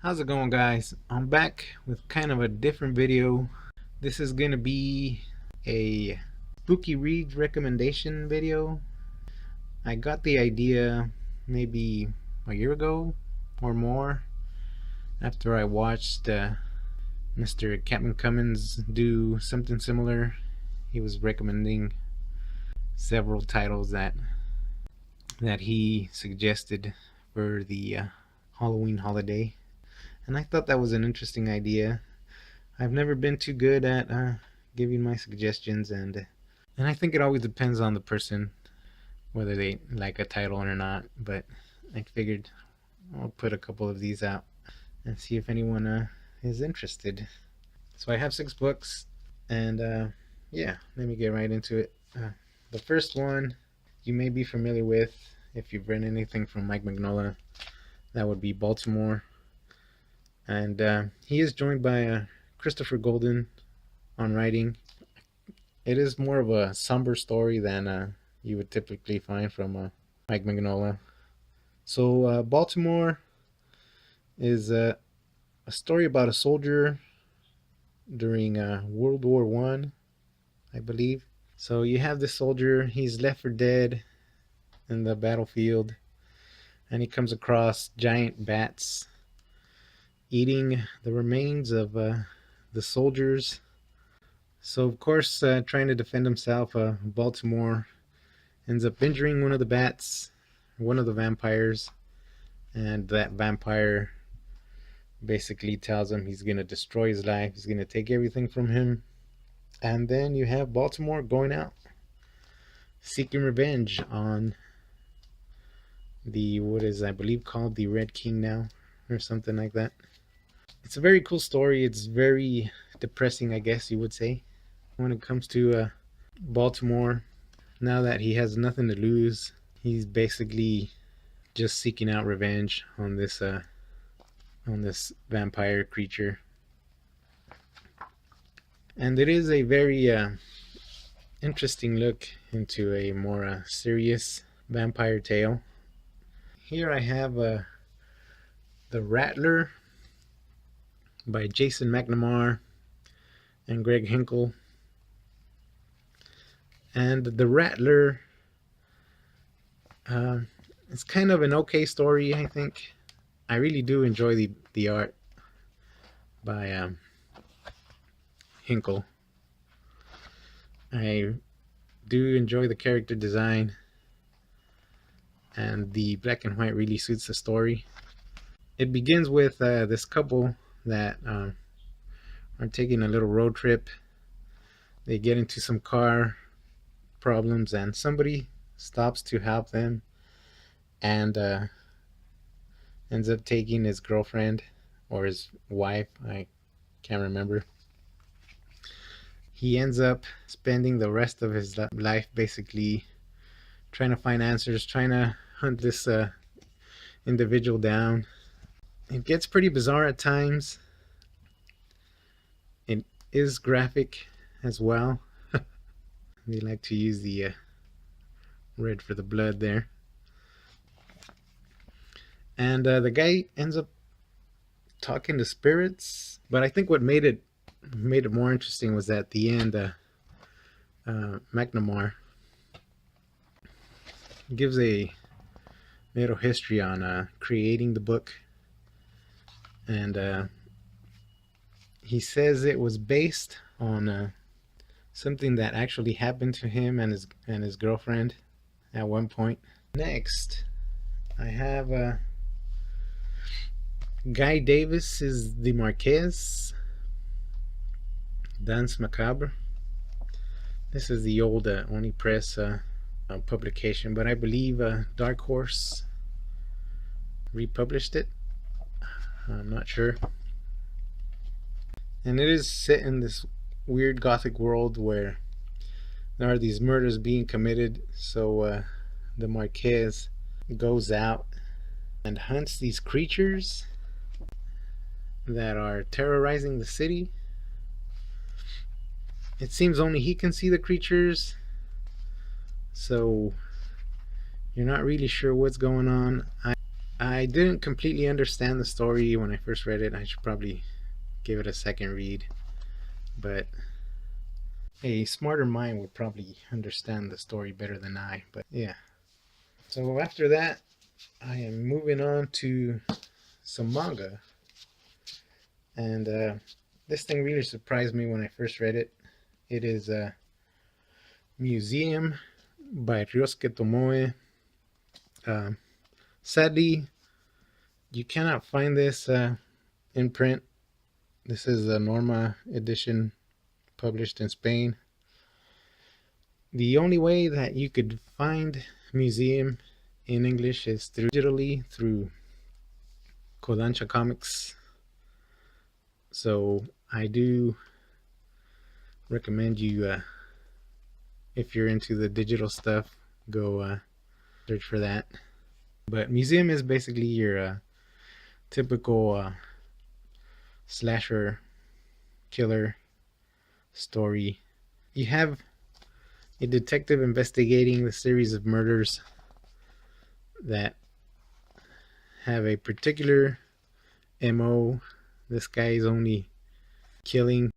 How's it going, guys? I'm back with kind of a different video. This is gonna be a spooky read recommendation video. I got the idea maybe a year ago or more after I watched Mr. Captain Cummins do something similar. He was recommending several titles that he suggested for the Halloween holiday. And I thought that was an interesting idea. I've never been too good at giving my suggestions, and I think it always depends on the person whether they like a title or not. But I figured I'll put a couple of these out and see if anyone is interested. So I have 6 books, and yeah, let me get right into it. The first one you may be familiar with if you've read anything from Mike Mignola. That would be Baltimore. And he is joined by Christopher Golden on writing. It is more of a somber story than you would typically find from Mike Mignola. So Baltimore is a story about a soldier during World War I believe. So you have this soldier, he's left for dead in the battlefield, and he comes across giant bats eating the remains of the soldiers. So of course, trying to defend himself, Baltimore ends up injuring one of the bats, one of the vampires, and that vampire basically tells him he's going to destroy his life, he's going to take everything from him. And then you have Baltimore going out seeking revenge on the, what is I believe called the Red King now, or something like that. It's a very cool story. It's very depressing, I guess you would say, when it comes to Baltimore. Now that he has nothing to lose, he's basically just seeking out revenge on this vampire creature. And it is a very interesting look into a more serious vampire tale. Here I have The Rattler by Jason McNamara and Greg Hinkle. And The Rattler, it's kind of an okay story, I think. I really do enjoy the art by Hinkle. I do enjoy the character design, and the black and white really suits the story. It begins with this couple that are taking a little road trip. They get into some car problems, and somebody stops to help them, and ends up taking his girlfriend or his wife, I can't remember. He ends up spending the rest of his life basically trying to find answers, trying to hunt this individual down. It gets pretty bizarre at times. It is graphic as well. They like to use the red for the blood there. And the guy ends up talking to spirits, but I think what made it more interesting was at the end, McNamara gives a little history on creating the book, and he says it was based on something that actually happened to him and his girlfriend at one point. Next, I have Guy Davis's The Marquez, Danse Macabre. This is the old Oni Press publication, but I believe Dark Horse republished it. I'm not sure. And it is set in this weird gothic world where there are these murders being committed. So the Marquez goes out and hunts these creatures that are terrorizing the city. It seems only he can see the creatures, so you're not really sure what's going on. I didn't completely understand the story when I first read it. I should probably give it a second read, but a smarter mind would probably understand the story better than I. But yeah. So after that, I am moving on to some manga, and this thing really surprised me when I first read it. It is Museum by Ryosuke Tomoe. Sadly, you cannot find this in print. This is a Norma edition published in Spain. The only way that you could find Museum in English is digitally through Kodansha Comics. So I do recommend you, if you're into the digital stuff, go search for that. But Museum is basically your typical slasher killer story. You have a detective investigating the series of murders that have a particular MO. This guy is only killing